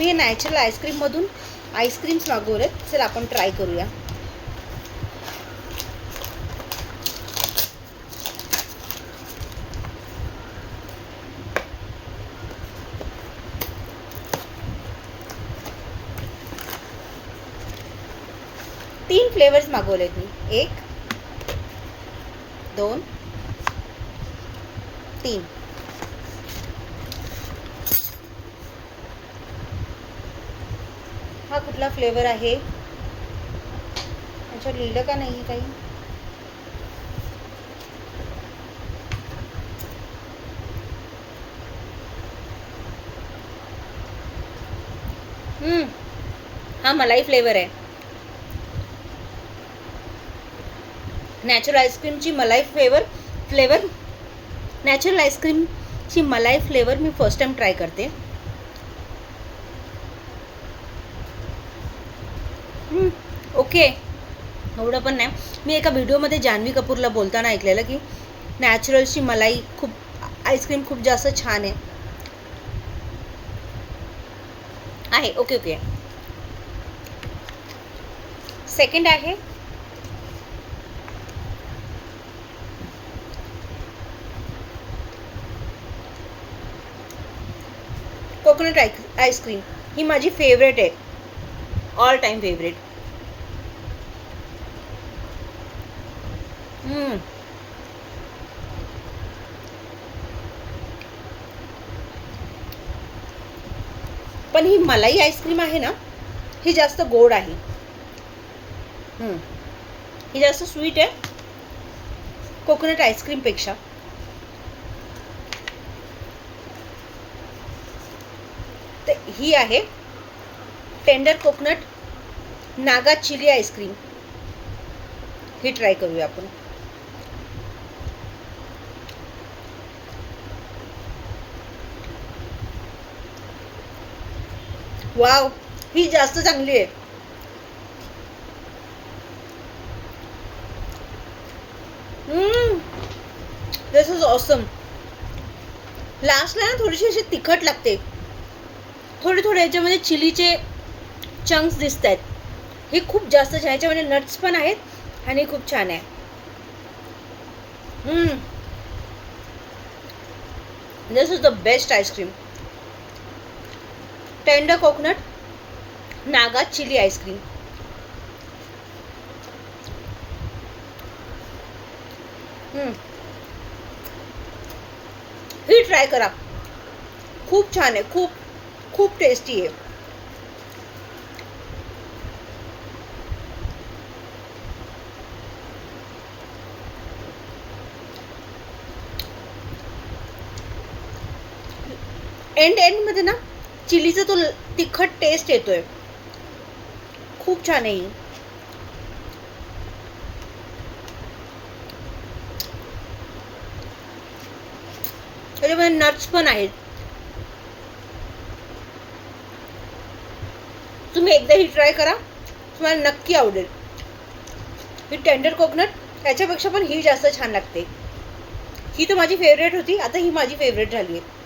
मी natural आईस्क्रीममधून ice creams मागवलेत. चल आपण try करूया. तीन फ्लेवर्स मागवलेत मी. 1 2 3. हा कुठला फ्लेवर आहे? याच्यावर लिहिलं का नाही काही? हा मलाई फ्लेवर आहे. नॅचरल आईस्क्रीमची मलाई फ्लेवर नॅचरल आईस्क्रीमची मलाई फ्लेवर मी फर्स्ट टाइम ट्राय करते. ओके, एवढं पण नाही. मी एका व्हिडिओमध्ये जान्हवी कपूरला बोलताना ऐकलेलं की नॅचरलची मलाई आईस्क्रीम खूप जास्त छान आहे. ओके. सेकंड आहे कोकोनट आईस्क्रीम. ही माझी फेवरेट आहे, ऑल टाइम फेवरेट. पण ही मलाई आईस्क्रीम आहे ना, ही जास्त गोड आहे. ही जास्त स्वीट आहे कोकोनट आईस्क्रीम पेक्षा. ही आहे tender coconut Naga chilli ice cream. ही ट्राय करूया आपण. वाव, ही जास्त चांगली आहे. This is awesome. लास्टला ना थोडीशी अशी तिखट लागते. थोडे याच्यामध्ये चिलीचे चंक्स दिसत आहेत. हे खूप जास्त छान. याच्यामध्ये नट्स पण आहेत आणि खूप छान आहे. This is the best ice cream. Tender coconut Naga chilli ice cream. ही ट्राय करा. खूप छान आहे. खूप टेस्टी आहे. एंड मध्ये ना चिलीचा तो तिखट टेस्ट येतोय. खूप छान आहे. त्याच्यामध्ये नट्स पण आहेत. तुम्ही एकदा ही ट्राय करा, तुम्हाला नक्की आवडेल. ही टेंडर कोकोनट त्याच्यापेक्षा पण ही जास्त छान लागते. ही तर माझी फेवरेट होती, आता ही माझी फेवरेट झाली आहे.